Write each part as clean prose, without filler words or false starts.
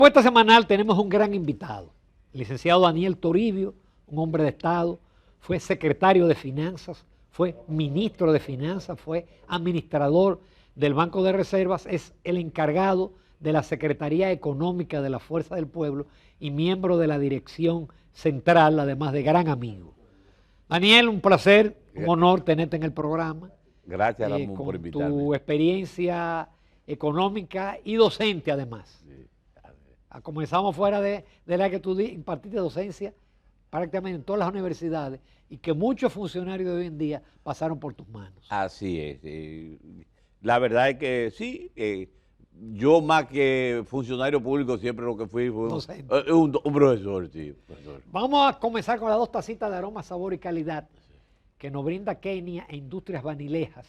Pues esta semanal tenemos un gran invitado, el licenciado Daniel Toribio, un hombre de Estado, fue secretario de Finanzas, fue ministro de Finanzas, fue administrador del Banco de Reservas, es el encargado de la Secretaría Económica de la Fuerza del Pueblo y miembro de la Dirección Central, además de gran amigo. Daniel, un placer, un honor tenerte en el programa. Gracias, Ramón, por con invitarme. tu experiencia económica y docente, además. Sí. Comenzamos fuera de la que tú impartiste docencia prácticamente en todas las universidades y que muchos funcionarios de hoy en día pasaron por tus manos. Así es. La verdad es que sí, yo más que funcionario público siempre lo que fui fue un profesor, sí. Profesor. Vamos a comenzar con las dos tacitas de aroma, sabor y calidad que nos brinda Kenia e Industrias Vanilejas.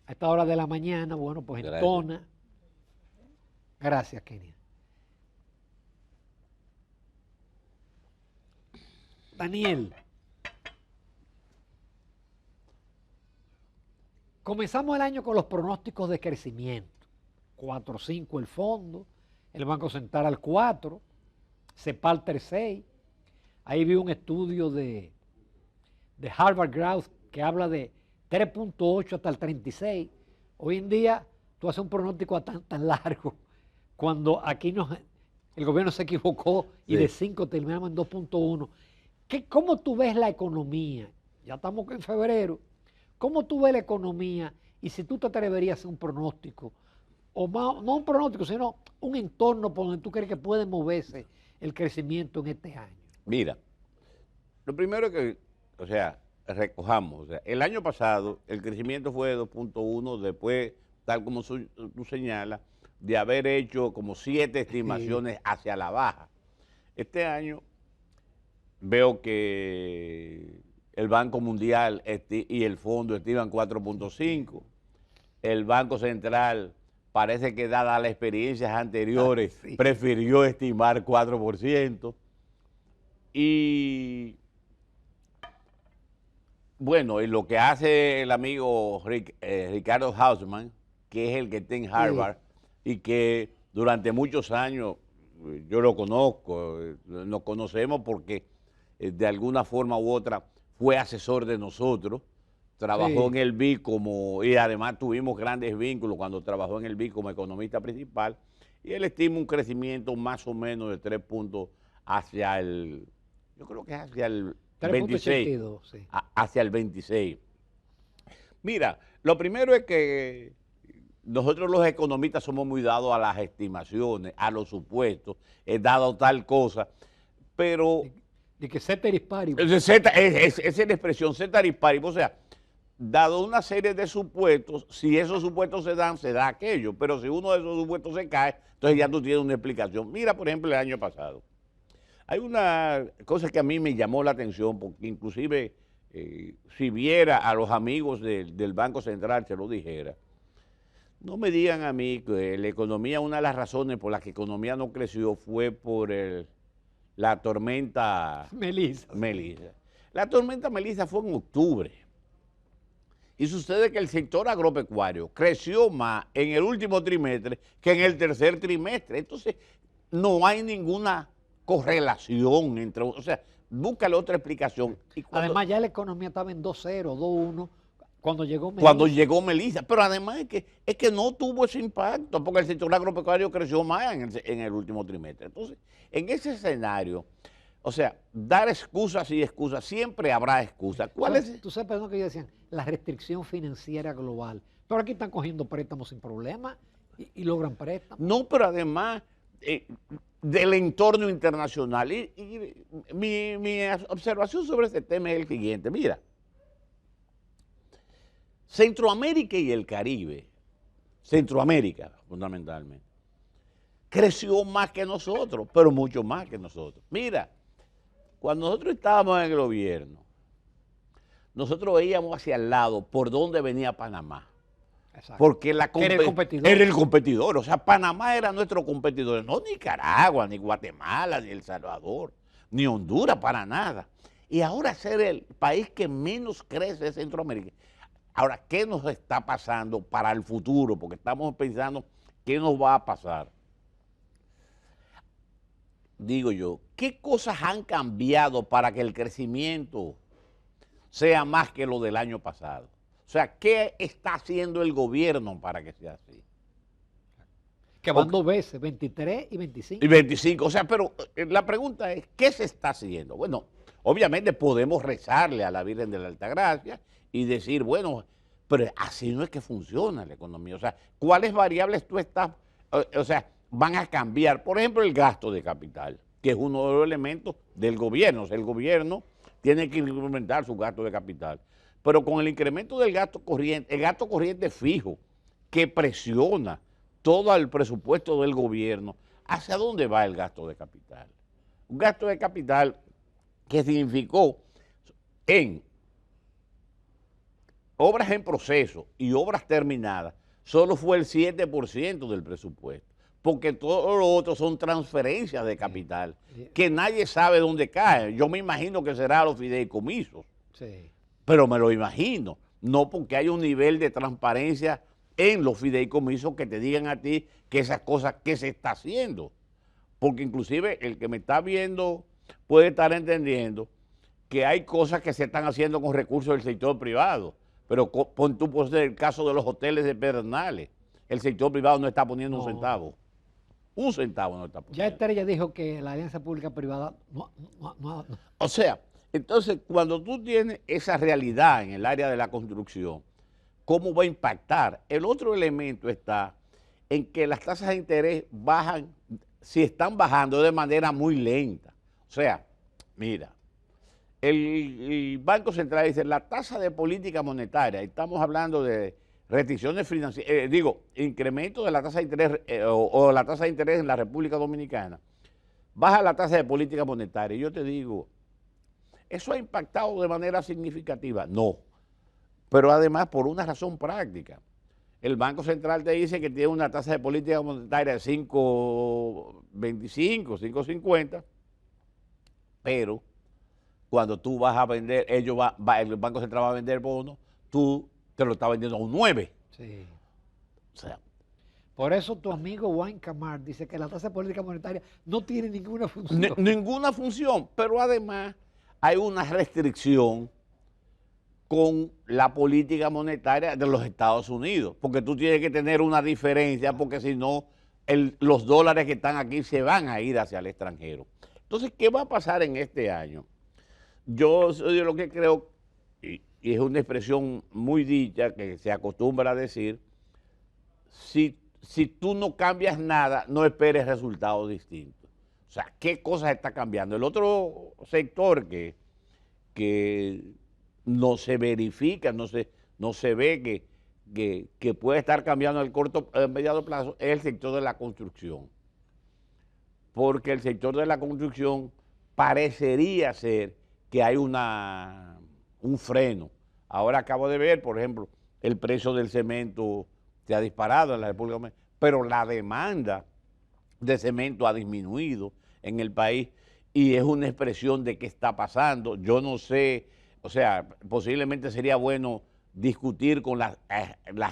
A esta hora de la mañana, bueno, pues en Tona. Gracias, Kenia. Daniel, comenzamos el año con los pronósticos de crecimiento. 4.5 el fondo, el Banco Central al 4, CEPAL 3.6. Ahí vi un estudio de Harvard Growth que habla de 3.8 hasta el 36. Hoy en día tú haces un pronóstico tan largo cuando aquí el gobierno se equivocó y de 5 terminamos en 2.1. ¿Cómo tú ves la economía? Ya estamos en febrero. ¿Cómo tú ves la economía? Y si tú te atreverías a hacer un pronóstico, o más, no un pronóstico, sino un entorno por donde tú crees que puede moverse el crecimiento en este año. Mira, lo primero que, recojamos, el año pasado el crecimiento fue de 2.1, después, tal como tú señalas, de haber hecho como 7 estimaciones hacia la baja. Este año veo que el Banco Mundial y el Fondo estiman 4.5. El Banco Central parece que, dadas las experiencias anteriores, prefirió estimar 4%. Y bueno, y lo que hace el amigo Ricardo Hausmann, que es el que está en Harvard, y que durante muchos años yo lo conozco, nos conocemos porque de alguna forma u otra fue asesor de nosotros, trabajó en el BID y además tuvimos grandes vínculos cuando trabajó en el BID como economista principal, y él estima un crecimiento más o menos de 3 puntos hacia el, yo creo que es hacia el 26, hacia el 26. Mira, lo primero es que nosotros los economistas somos muy dados a las estimaciones, a los supuestos, dado tal cosa, pero de que ceteris paribus. Esa es la expresión, ceteris paribus. O sea, dado una serie de supuestos, si esos supuestos se dan, se da aquello. Pero si uno de esos supuestos se cae, entonces ya tú tienes una explicación. Mira, por ejemplo, el año pasado. Hay una cosa que a mí me llamó la atención, porque inclusive si viera a los amigos del Banco Central, se lo dijera. No me digan a mí que la economía, una de las razones por las que la economía no creció fue por la tormenta Melissa. La tormenta Melissa fue en octubre. Y sucede que el sector agropecuario creció más en el último trimestre que en el tercer trimestre. Entonces, no hay ninguna correlación entre, o sea, búscale otra explicación. Además, ya la economía estaba en 2.0, 2.1 cuando llegó Melissa. Pero además es que no tuvo ese impacto, porque el sector agropecuario creció más en el último trimestre. Entonces, en ese escenario, o sea, dar excusas y excusas, siempre habrá excusas. ¿Cuál es? Tú sabes, perdón, que ellos decían, la restricción financiera global. Pero aquí están cogiendo préstamos sin problema y logran préstamos. No, pero además del entorno internacional. Y mi observación sobre este tema es el siguiente. Mira, Centroamérica y el Caribe, Centroamérica fundamentalmente, creció más que nosotros, pero mucho más que nosotros. Mira, cuando nosotros estábamos en el gobierno, nosotros veíamos hacia el lado por dónde venía Panamá. Exacto. Porque era el competidor. O sea, Panamá era nuestro competidor. No Nicaragua, ni Guatemala, ni El Salvador, ni Honduras, para nada. Y ahora ser el país que menos crece es Centroamérica. Ahora, ¿qué nos está pasando para el futuro? Porque estamos pensando qué nos va a pasar. digo yo, ¿qué cosas han cambiado para que el crecimiento sea más que lo del año pasado? O sea, ¿qué está haciendo el gobierno para que sea así? Que van dos veces, 23 y 25. Y 25, o sea, pero la pregunta es, ¿qué se está haciendo? Bueno, obviamente podemos rezarle a la Virgen de la Altagracia y decir, bueno, pero así no es que funciona la economía. O sea, ¿cuáles variables tú estás, o sea, van a cambiar? Por ejemplo, el gasto de capital, que es uno de los elementos del gobierno. O sea, el gobierno tiene que incrementar su gasto de capital. Pero con el incremento del gasto corriente, el gasto corriente fijo, que presiona todo el presupuesto del gobierno, ¿hacia dónde va el gasto de capital? Un gasto de capital que significó en obras en proceso y obras terminadas, solo fue el 7% del presupuesto, porque todo lo otro son transferencias de capital, que nadie sabe dónde caen. Yo me imagino que será los fideicomisos, Sí. pero me lo imagino, no porque hay un nivel de transparencia en los fideicomisos que te digan a ti que esas cosas, ¿qué se está haciendo? Porque inclusive el que me está viendo puede estar entendiendo que hay cosas que se están haciendo con recursos del sector privado, pero pon tú por el caso de los hoteles de Pedernales, el sector privado no está poniendo un centavo no está poniendo. Ya Estrella dijo que la alianza pública-privada no. O sea, entonces cuando tú tienes esa realidad en el área de la construcción, ¿cómo va a impactar? El otro elemento está en que las tasas de interés bajan, si están bajando de manera muy lenta. O sea, mira, el Banco Central dice la tasa de política monetaria, estamos hablando de restricciones financieras, incremento de la tasa de interés o la tasa de interés en la República Dominicana, baja la tasa de política monetaria. Y yo te digo, ¿eso ha impactado de manera significativa? No. Pero además por una razón práctica. El Banco Central te dice que tiene una tasa de política monetaria de 5.25, 5.50, pero cuando tú vas a vender, el Banco Central va a vender bonos, tú te lo estás vendiendo a un 9. Sí. O sea, por eso tu amigo Juan Camar dice que la tasa de política monetaria no tiene ninguna función. Ninguna función, pero además hay una restricción con la política monetaria de los Estados Unidos, porque tú tienes que tener una diferencia, porque si no, los dólares que están aquí se van a ir hacia el extranjero. Entonces, ¿qué va a pasar en este año? Yo soy de lo que creo, y es una expresión muy dicha que se acostumbra a decir, si tú no cambias nada, no esperes resultados distintos. O sea, ¿qué cosas está cambiando? El otro sector que no se verifica, no se ve que puede estar cambiando al corto, mediano plazo, es el sector de la construcción. Porque el sector de la construcción parecería ser que hay un freno. Ahora acabo de ver, por ejemplo, el precio del cemento se ha disparado en la República Dominicana, pero la demanda de cemento ha disminuido en el país y es una expresión de qué está pasando. Yo no sé, o sea, posiblemente sería bueno discutir con la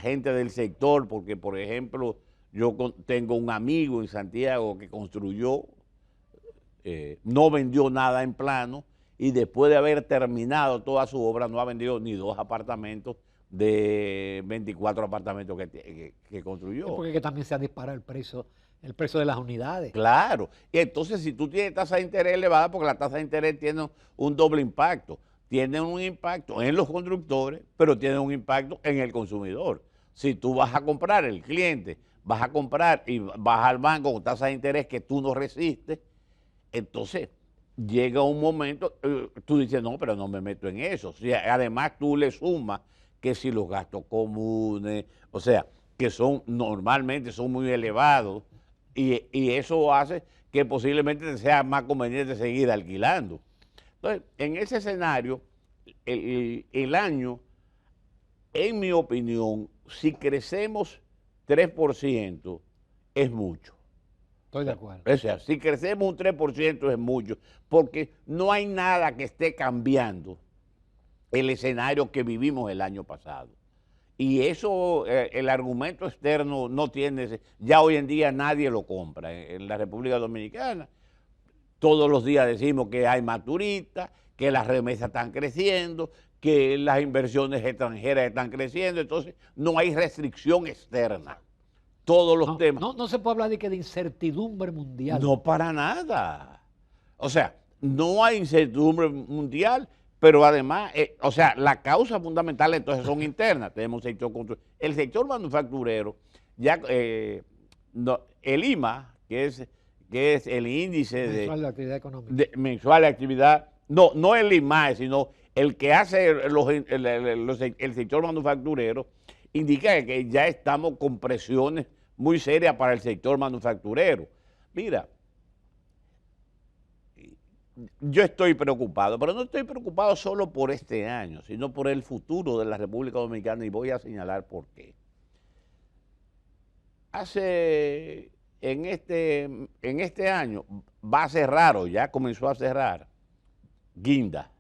gente del sector, porque, por ejemplo, yo tengo un amigo en Santiago que construyó, no vendió nada en plano y después de haber terminado toda su obra no ha vendido ni 2 apartamentos de 24 apartamentos que construyó. Es porque también se ha disparado el precio de las unidades. Claro, y entonces si tú tienes tasa de interés elevada, porque la tasa de interés tiene un doble impacto, tiene un impacto en los constructores, pero tiene un impacto en el consumidor. Si tú vas a comprar, el cliente, vas a comprar y vas al banco con tasa de interés que tú no resistes, entonces llega un momento, tú dices, no, pero no me meto en eso. Si además tú le sumas que si los gastos comunes, o sea, que normalmente son muy elevados, y eso hace que posiblemente sea más conveniente seguir alquilando. Entonces, en ese escenario, el año, en mi opinión, si crecemos 3%, es mucho. Estoy de acuerdo. O sea, si crecemos un 3% es mucho, porque no hay nada que esté cambiando el escenario que vivimos el año pasado. Y eso, el argumento externo no tiene, ya hoy en día nadie lo compra en la República Dominicana. Todos los días decimos que hay más turistas, que las remesas están creciendo, que las inversiones extranjeras están creciendo, entonces no hay restricción externa. Todos los temas. No se puede hablar de incertidumbre mundial. No, para nada. O sea, no hay incertidumbre mundial, pero además, o sea, las causas fundamentales entonces son internas. Tenemos el sector manufacturero, ya el IMA, que es el índice mensual de actividad económica. Mensual de actividad, no el IMAE, sino el que hace el sector manufacturero, indica que ya estamos con presiones muy serias para el sector manufacturero. Mira, yo estoy preocupado, pero no estoy preocupado solo por este año, sino por el futuro de la República Dominicana, y voy a señalar por qué. En este año va a cerrar, o ya comenzó a cerrar, Guinda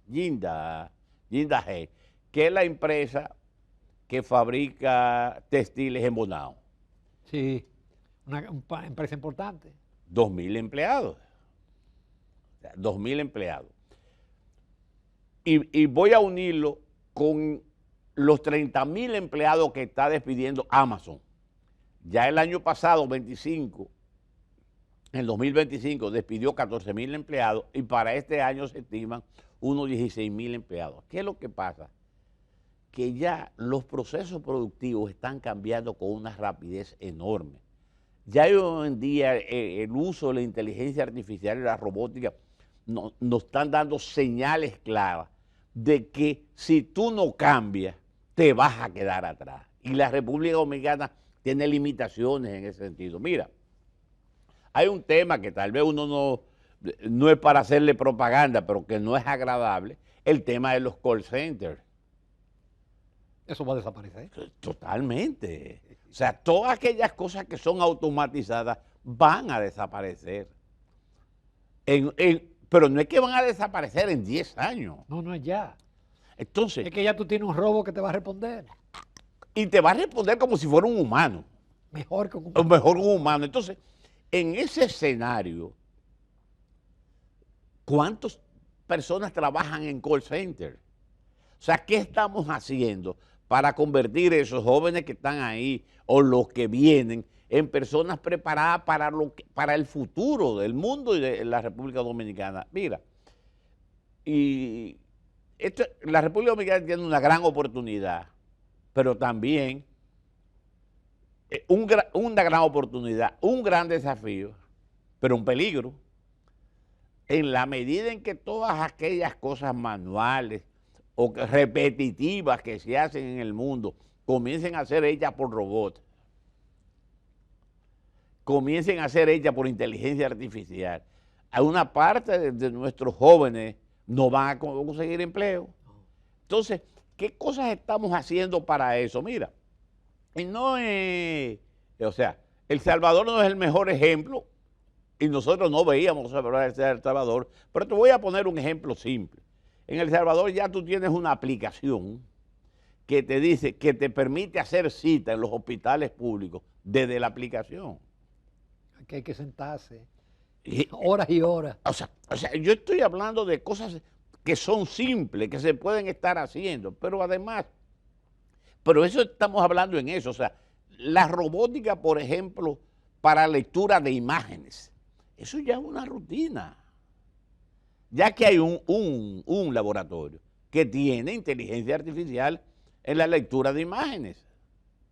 G, que es la empresa que fabrica textiles en Bonao. Sí, una empresa importante. 2.000 empleados. O sea, 2.000 empleados. Y voy a unirlo con los 30.000 empleados que está despidiendo Amazon. Ya el año pasado, en el 2025, despidió 14.000 empleados y para este año se estiman unos 16.000 empleados. ¿Qué es lo que pasa? Que ya los procesos productivos están cambiando con una rapidez enorme. Ya hoy en día el uso de la inteligencia artificial y la robótica nos están dando señales claras de que si tú no cambias, te vas a quedar atrás. Y la República Dominicana tiene limitaciones en ese sentido. Mira, hay un tema que tal vez uno no es para hacerle propaganda, pero que no es agradable, el tema de los call centers. Eso va a desaparecer. Totalmente. O sea, todas aquellas cosas que son automatizadas van a desaparecer. Pero no es que van a desaparecer en 10 años. No es ya. Entonces, es que ya tú tienes un robot que te va a responder. Y te va a responder como si fuera un humano. Mejor que un humano. Mejor que un humano. Entonces, en ese escenario, ¿cuántas personas trabajan en call center? O sea, ¿qué estamos haciendo para convertir a esos jóvenes que están ahí o los que vienen en personas preparadas para el futuro del mundo y de la República Dominicana? Mira, la República Dominicana tiene una gran oportunidad, pero también una gran oportunidad, un gran desafío, pero un peligro. En la medida en que todas aquellas cosas manuales o repetitivas que se hacen en el mundo comiencen a ser hechas por robots, comiencen a ser hechas por inteligencia artificial, a una parte de nuestros jóvenes no van a conseguir empleo. Entonces, ¿qué cosas estamos haciendo para eso? Mira, o sea, El Salvador no es el mejor ejemplo y nosotros no veíamos El Salvador, pero te voy a poner un ejemplo simple. En El Salvador ya tú tienes una aplicación que te dice, que te permite hacer cita en los hospitales públicos desde la aplicación. Aquí hay que sentarse horas y horas. O sea, yo estoy hablando de cosas que son simples, que se pueden estar haciendo, pero además, eso estamos hablando en eso, o sea, la robótica, por ejemplo, para lectura de imágenes, eso ya es una rutina, ya que hay un laboratorio que tiene inteligencia artificial en la lectura de imágenes.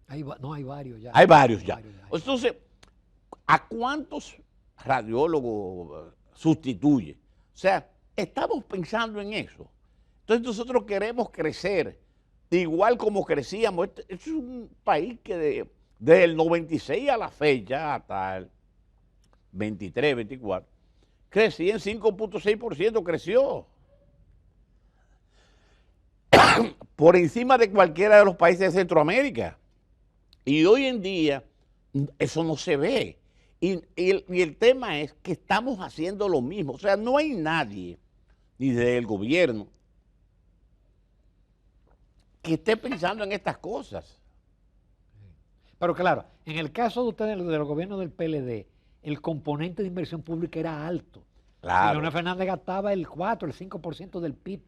Hay varios ya. Hay varios ya. Entonces, ¿a cuántos radiólogos sustituye? O sea, estamos pensando en eso. Entonces nosotros queremos crecer igual como crecíamos. Este es un país que desde el 96 a la fecha, hasta el 23, 24, crecía en 5.6%, creció. Por encima de cualquiera de los países de Centroamérica. Y hoy en día eso no se ve. Y el tema es que estamos haciendo lo mismo. O sea, no hay nadie, ni del gobierno, que esté pensando en estas cosas. Pero claro, en el caso de ustedes, del gobierno del PLD, el componente de inversión pública era alto. Claro. Leonel Fernández gastaba el 4, el 5% del PIB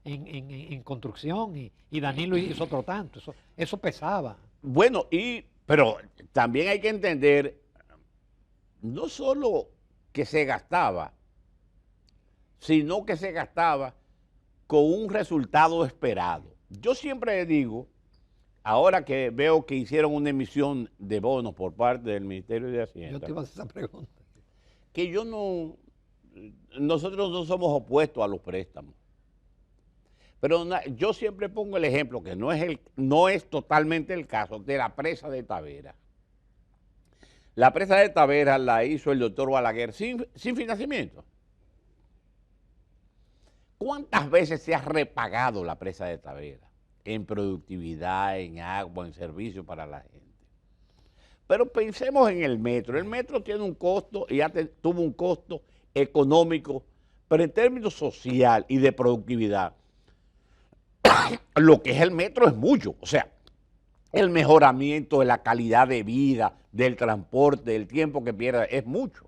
en construcción y Danilo hizo otro tanto. Eso pesaba. Bueno, pero también hay que entender, no solo que se gastaba, sino que se gastaba con un resultado esperado. Yo siempre digo, ahora que veo que hicieron una emisión de bonos por parte del Ministerio de Hacienda, Yo te iba a hacer esa pregunta. que nosotros no somos opuestos a los préstamos. Pero yo siempre pongo el ejemplo, que no es totalmente el caso, de la presa de Tavera. La presa de Tavera la hizo el doctor Balaguer sin financiamiento. ¿Cuántas veces se ha repagado la presa de Tavera? En productividad, en agua, en servicio para la gente. Pero pensemos en el metro. El metro tiene un costo y tuvo un costo económico, pero en términos social y de productividad, lo que es el metro es mucho. O sea, el mejoramiento de la calidad de vida, del transporte, del tiempo que pierde, es mucho.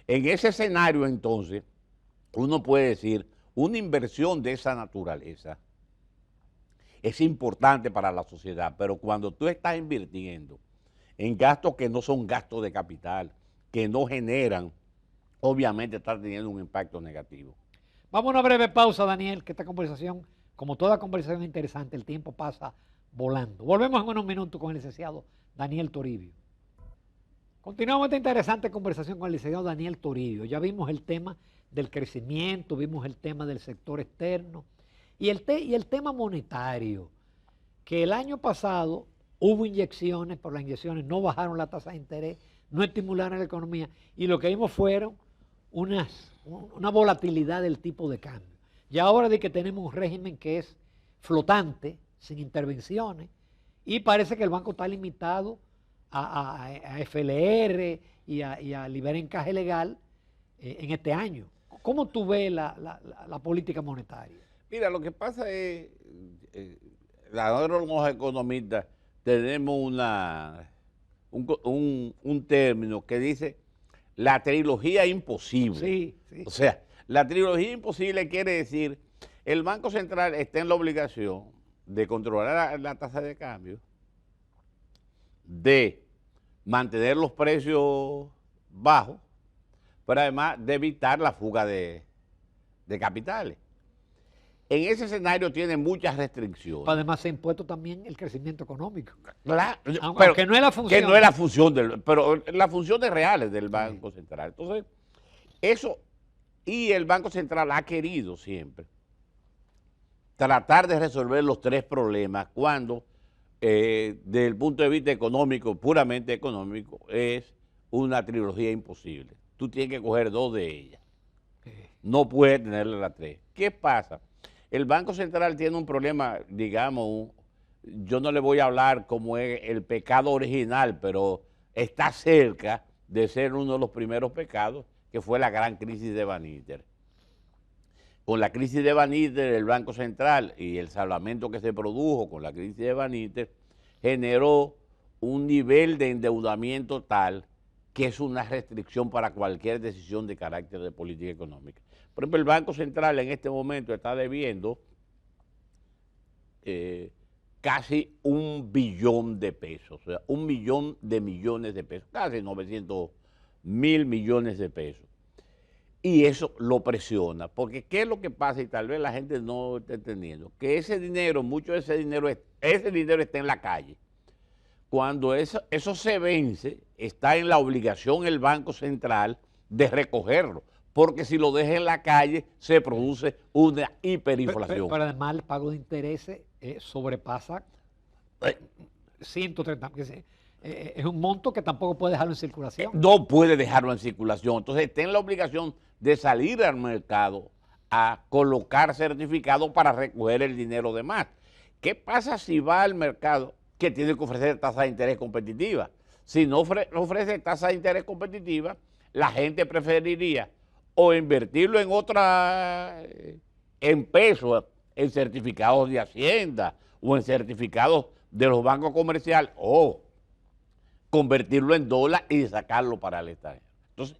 En ese escenario, entonces, uno puede decir, una inversión de esa naturaleza es importante para la sociedad, pero cuando tú estás invirtiendo en gastos que no son gastos de capital, que no generan, obviamente estás teniendo un impacto negativo. Vamos a una breve pausa, Daniel, que esta conversación, como toda conversación interesante, el tiempo pasa volando. Volvemos en unos minutos con el licenciado Daniel Toribio. Continuamos esta interesante conversación con el licenciado Daniel Toribio. Ya vimos el tema del crecimiento, vimos el tema del sector externo y el tema monetario, que el año pasado hubo inyecciones, pero las inyecciones no bajaron la tasa de interés, no estimularon la economía y lo que vimos fueron una volatilidad del tipo de cambio. Y ahora de que tenemos un régimen que es flotante, sin intervenciones, y parece que el banco está limitado a FLR y a liberar encaje legal en este año. ¿Cómo tú ves la política monetaria? Mira, lo que pasa es, nosotros los economistas tenemos un término que dice la trilogía imposible. Sí, sí. O sea, la trilogía imposible quiere decir, el Banco Central está en la obligación de controlar la tasa de cambio, de mantener los precios bajos, pero además de evitar la fuga de capitales. En ese escenario tiene muchas restricciones. Además se ha impuesto también el crecimiento económico. Claro, Aunque no es la función. Que no es la función, pero las funciones reales del Banco Central. Entonces, eso, y el Banco Central ha querido siempre tratar de resolver los tres problemas cuando, desde el punto de vista económico, puramente económico, es una trilogía imposible. Tú tienes que coger dos de ellas. No puedes tenerle las tres. ¿Qué pasa? El Banco Central tiene un problema, digamos, yo no le voy a hablar como es el pecado original, pero está cerca de ser uno de los primeros pecados, que fue la gran crisis de Banítez. Con la crisis de Banítez, el Banco Central y el salvamento que se produjo con la crisis de Banítez, generó un nivel de endeudamiento tal que es una restricción para cualquier decisión de carácter de política económica. Por ejemplo, el Banco Central en este momento está debiendo casi 1 billón de pesos, o sea, 1 millón de millones de pesos, casi 900.000 millones de pesos. Y eso lo presiona, porque ¿qué es lo que pasa? Y tal vez la gente no está entendiendo, que ese dinero, mucho de ese dinero está en la calle. Cuando eso se vence, está en la obligación el Banco Central de recogerlo, porque si lo deja en la calle se produce una hiperinflación. Pero además el pago de intereses sobrepasa 130, es un monto que tampoco puede dejarlo en circulación. No puede dejarlo en circulación, entonces está en la obligación de salir al mercado a colocar certificados para recoger el dinero de más. ¿Qué pasa si va al mercado que tiene que ofrecer tasa de interés competitiva? Si no ofrece tasa de interés competitiva, la gente preferiría o invertirlo en pesos, en certificados de Hacienda o en certificados de los bancos comerciales, o convertirlo en dólar y sacarlo para el extranjero. Entonces,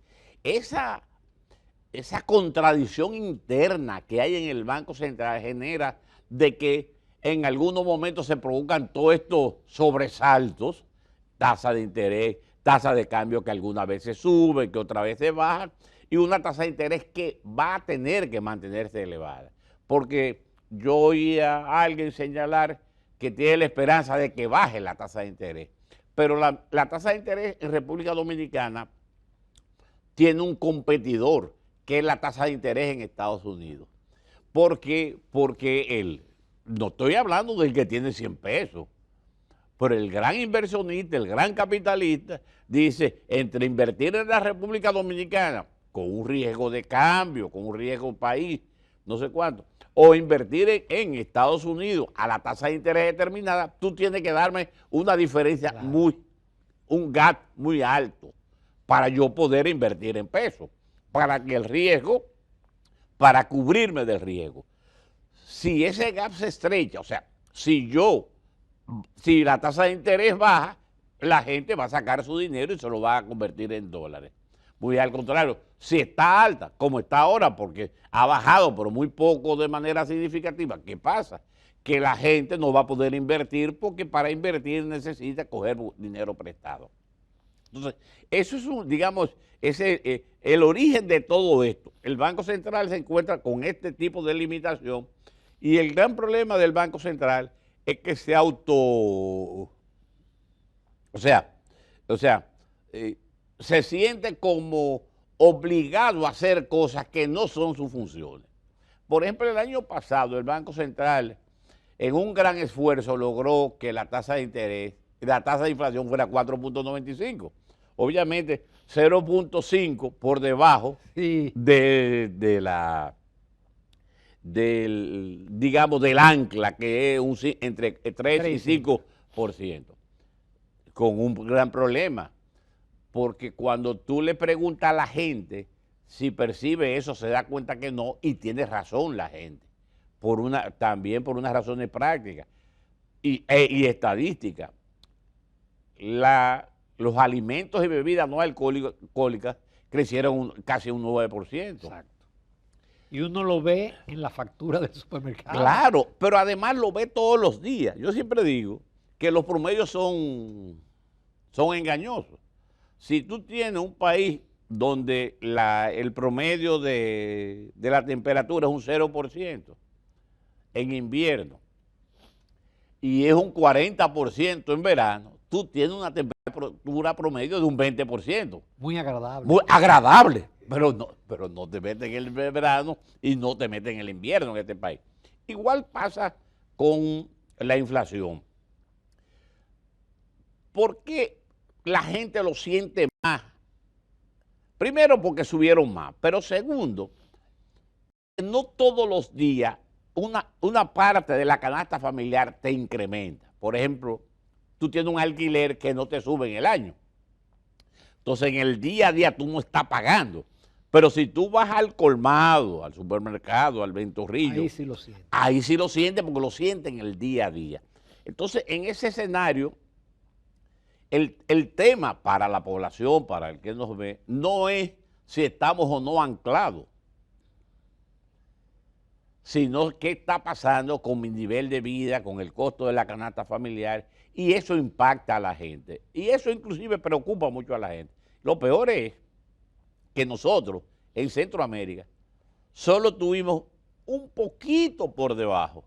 esa contradicción interna que hay en el Banco Central genera de que en algunos momentos se provocan todos estos sobresaltos, tasa de interés, tasa de cambio que algunas veces sube, que otras veces baja, y una tasa de interés que va a tener que mantenerse elevada. Porque yo oí a alguien señalar que tiene la esperanza de que baje la tasa de interés, pero la tasa de interés en República Dominicana tiene un competidor, que es la tasa de interés en Estados Unidos. Porque no estoy hablando del que tiene 100 pesos, pero el gran inversionista, el gran capitalista, dice, entre invertir en la República Dominicana con un riesgo de cambio, con un riesgo país, no sé cuánto, o invertir en Estados Unidos a la tasa de interés determinada, tú tienes que darme una diferencia un gap muy alto para yo poder invertir en pesos, para que el riesgo, para cubrirme del riesgo. Si ese gap se estrecha, o sea, si la tasa de interés baja, la gente va a sacar su dinero y se lo va a convertir en dólares. Muy al contrario, si está alta, como está ahora, porque ha bajado, pero muy poco de manera significativa, ¿qué pasa? Que la gente no va a poder invertir porque para invertir necesita coger dinero prestado. Entonces, eso es, digamos, el origen de todo esto. El Banco Central se encuentra con este tipo de limitación y el gran problema del Banco Central es que se siente como obligado a hacer cosas que no son sus funciones. Por ejemplo, el año pasado el Banco Central, en un gran esfuerzo, logró que la tasa de interés, la tasa de inflación fuera 4.95. Obviamente, 0.5 por debajo digamos, del ancla, que es entre 3 y 5%, con un gran problema, porque cuando tú le preguntas a la gente si percibe eso, se da cuenta que no, y tiene razón la gente, también por unas razones prácticas y estadísticas. Los alimentos y bebidas no alcohólicas crecieron casi un 9%. Exacto. Y uno lo ve en la factura del supermercado. Claro, pero además lo ve todos los días. Yo siempre digo que los promedios son engañosos. Si tú tienes un país donde el promedio de la temperatura es un 0% en invierno y es un 40% en verano, tú tienes una temperatura promedio de un 20%. Muy agradable. Muy agradable, pero no te metes en el verano y no te metes en el invierno en este país. Igual pasa con la inflación. ¿Por qué la gente lo siente más? Primero, porque subieron más, pero segundo, no todos los días una parte de la canasta familiar te incrementa. Por ejemplo, tú tienes un alquiler que no te sube en el año. Entonces, en el día a día tú no estás pagando. Pero si tú vas al colmado, al supermercado, al ventorrillo, ahí sí lo sientes. Ahí sí lo sientes porque lo sienten en el día a día. Entonces, en ese escenario, el tema para la población, para el que nos ve, no es si estamos o no anclados, sino qué está pasando con mi nivel de vida, con el costo de la canasta familiar, y eso impacta a la gente. Y eso inclusive preocupa mucho a la gente. Lo peor es que nosotros, en Centroamérica, solo tuvimos un poquito por debajo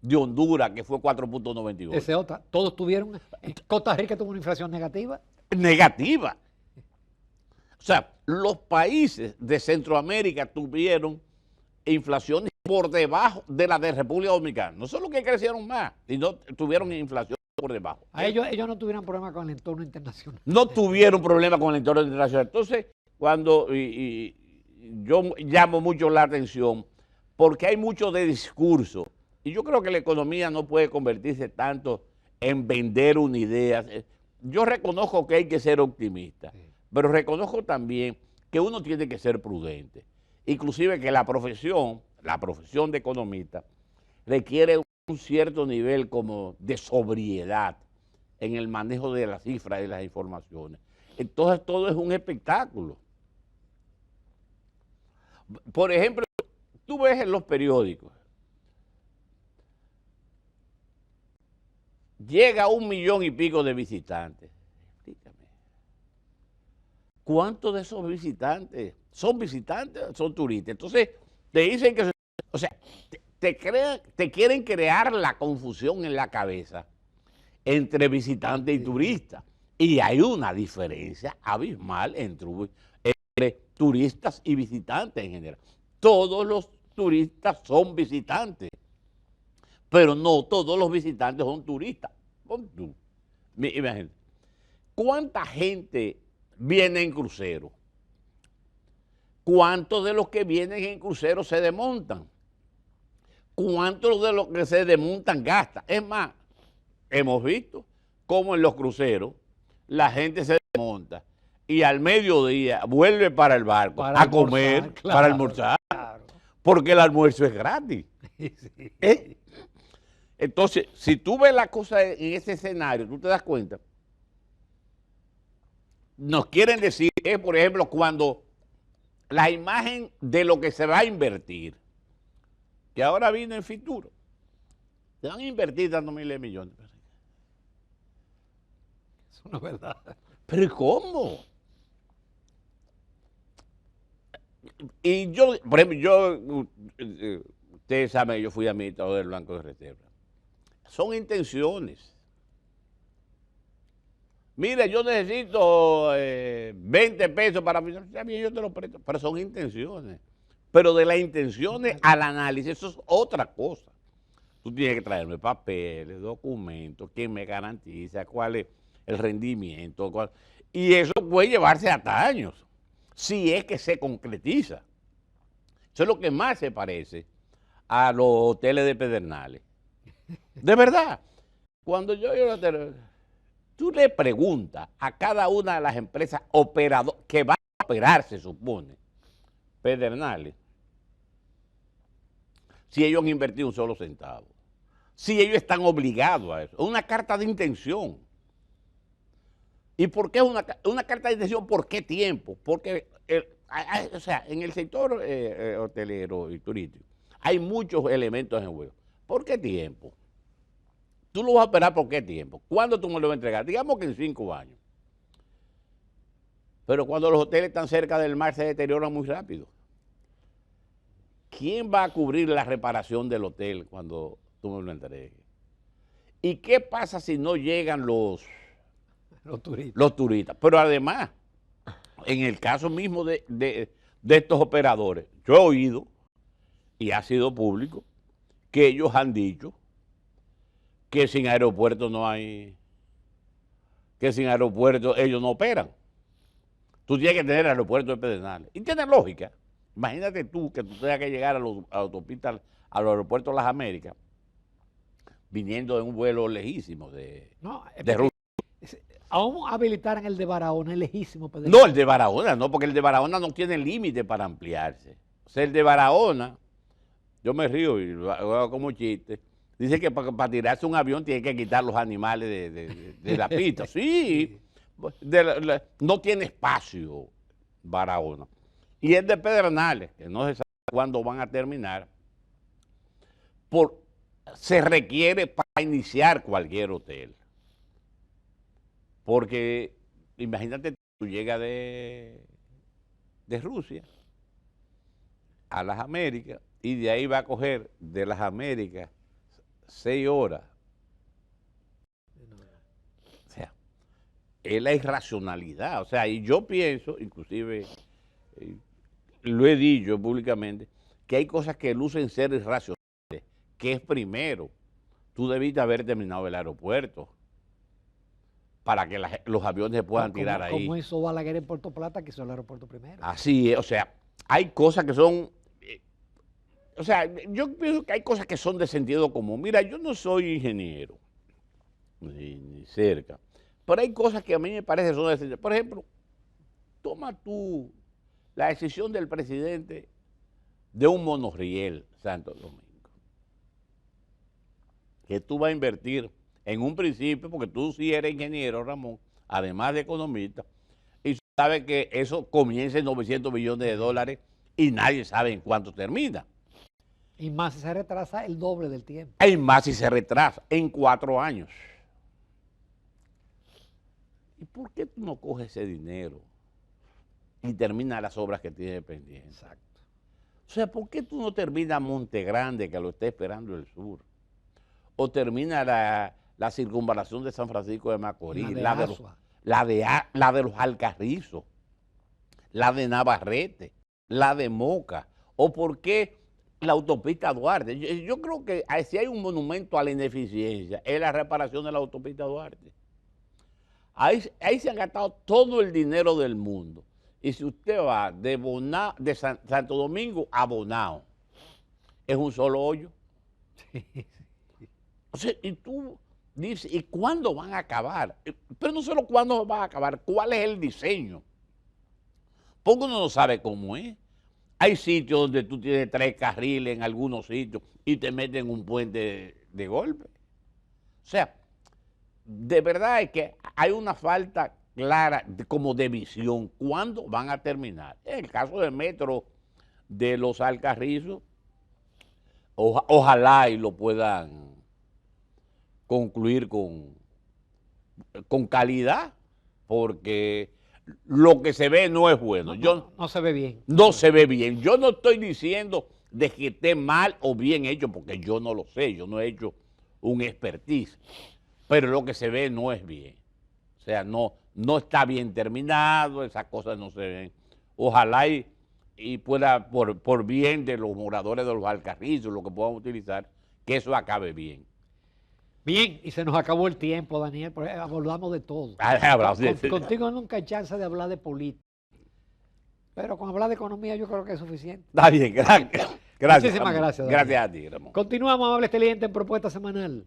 de Honduras, que fue 4.98. Esa es otra. Todos tuvieron, Costa Rica tuvo una inflación negativa. Negativa. O sea, los países de Centroamérica tuvieron inflaciones por debajo de la de República Dominicana. No solo que crecieron más, sino tuvieron inflación por debajo. Ellos no tuvieron problema con el entorno internacional. No tuvieron problema con el entorno internacional. Entonces, yo llamo mucho la atención porque hay mucho de discurso. Y yo creo que la economía no puede convertirse tanto en vender una idea. Yo reconozco que hay que ser optimista, pero reconozco también que uno tiene que ser prudente. Inclusive que la profesión de economista requiere un cierto nivel como de sobriedad en el manejo de las cifras y las informaciones. Entonces todo es un espectáculo. Por ejemplo, tú ves en los periódicos, llega 1,000,000 y pico de visitantes. Explícame. ¿Cuántos de esos visitantes son visitantes o son turistas? Entonces, te dicen que, o sea, te quieren crear la confusión en la cabeza entre visitantes y turistas. Y hay una diferencia abismal entre turistas y visitantes en general. Todos los turistas son visitantes, pero no todos los visitantes son turistas. Pon tú, imagínate, ¿cuánta gente viene en crucero? ¿Cuántos de los que vienen en crucero se desmontan? ¿Cuántos de los que se desmontan gastan? Es más, hemos visto cómo en los cruceros la gente se desmonta y al mediodía vuelve para el barco a comer, claro, para almorzar, claro. porque el almuerzo es gratis. Sí. Entonces, si tú ves la cosa en ese escenario, tú te das cuenta. Nos quieren decir que, por ejemplo, cuando la imagen de lo que se va a invertir, que ahora vino en Fitur, se van a invertir tantos miles de millones. Eso no es verdad. ¿Pero ¿y cómo? Y yo, por ejemplo, ustedes saben, yo fui administrador del Banco de Reserva. Son intenciones. Mira, yo necesito 20 pesos para financiar, bien, yo te lo presto, pero son intenciones. Pero de las intenciones al análisis, eso es otra cosa. Tú tienes que traerme papeles, documentos, quién me garantiza, cuál es el rendimiento, y eso puede llevarse hasta años, si es que se concretiza. Eso es lo que más se parece a los hoteles de Pedernales. De verdad, cuando yo tú le preguntas a cada una de las empresas que va a operar, se supone, Pedernales, si ellos han invertido un solo centavo, si ellos están obligados a eso. Es una carta de intención. ¿Y por qué es una carta de intención? ¿Por qué tiempo? Porque, o sea, en el sector hotelero y turístico hay muchos elementos en juego. ¿Por qué tiempo? Tú lo vas a operar por qué tiempo. ¿Cuándo tú me lo vas a entregar? Digamos que en 5 años. Pero cuando los hoteles están cerca del mar se deterioran muy rápido. ¿Quién va a cubrir la reparación del hotel cuando tú me lo entregues? ¿Y qué pasa si no llegan los turistas? Pero además, en el caso mismo de estos operadores, yo he oído, y ha sido público, que ellos han dicho que sin aeropuerto que sin aeropuerto ellos no operan. Tú tienes que tener aeropuerto de Pedernales. Y tiene lógica. Imagínate tú que tú tengas que llegar a los autopistas, a los aeropuertos de las Américas, viniendo en un vuelo lejísimo de Rusia. Aún habilitaran el de Barahona es lejísimo. Pedernales. No, el de Barahona no, porque el de Barahona no tiene límite para ampliarse. O sea, el de Barahona, yo me río y lo hago como chiste, dice que para tirarse un avión tiene que quitar los animales de la pista. Sí, no tiene espacio Barahona. Y el de Pedernales, que no se sabe cuándo van a terminar, se requiere para iniciar cualquier hotel. Porque imagínate, tú llegas de Rusia a las Américas y de ahí va a coger de las Américas 6 horas. O sea, es la irracionalidad. O sea, y yo pienso, inclusive, lo he dicho públicamente, que hay cosas que lucen ser irracionales, que es primero, tú debiste haber terminado el aeropuerto para que los aviones se puedan tirar ahí. Como hizo Balaguer en Puerto Plata, que hizo el aeropuerto primero. Así es, o sea, hay cosas que son, o sea, yo pienso que hay cosas que son de sentido común. Mira, yo no soy ingeniero, ni cerca, pero hay cosas que a mí me parece son de sentido. Por ejemplo, toma tú la decisión del presidente de un monorriel Santo Domingo, que tú vas a invertir en un principio, porque tú sí eres ingeniero, Ramón, además de economista, y sabes que eso comienza en $900 millones y nadie sabe en cuánto termina. Y más si se retrasa el doble del tiempo. Hay más si se retrasa en 4 años. ¿Y por qué tú no coges ese dinero y terminas las obras que tienes pendientes? Exacto. O sea, ¿por qué tú no terminas Monte Grande, que lo está esperando el sur? O termina la circunvalación de San Francisco de Macorís, la de los Alcarrizos, la de Navarrete, la de Moca. ¿O por qué la autopista Duarte? Yo creo que si hay un monumento a la ineficiencia, es la reparación de la autopista Duarte. Ahí se han gastado todo el dinero del mundo. Y si usted va de Santo Domingo a Bonao, es un solo hoyo. O sea, y tú dices, ¿y cuándo van a acabar? Pero no solo cuándo van a acabar, ¿cuál es el diseño? Porque uno no sabe cómo es. Hay sitios donde tú tienes 3 carriles en algunos sitios y te meten un puente de golpe. O sea, de verdad es que hay una falta clara como de visión. ¿Cuándo van a terminar? En el caso del metro de los Alcarrizos, ojalá y lo puedan concluir con calidad, porque lo que se ve no es bueno. No se ve bien. No se ve bien. Yo no estoy diciendo de que esté mal o bien hecho, porque yo no lo sé, yo no he hecho un expertise, pero lo que se ve no es bien. O sea, no está bien terminado, esas cosas no se ven. Ojalá y pueda, por bien de los moradores de los Alcarrizos, lo que puedan utilizar, que eso acabe bien. Bien, y se nos acabó el tiempo, Daniel, porque hablamos de todo. Contigo nunca hay chance de hablar de política, pero con hablar de economía yo creo que es suficiente. Está bien, gracias. Muchísimas gracias, Daniel. Gracias a ti, Ramón. Continuamos, amables televidentes, en Propuesta Semanal.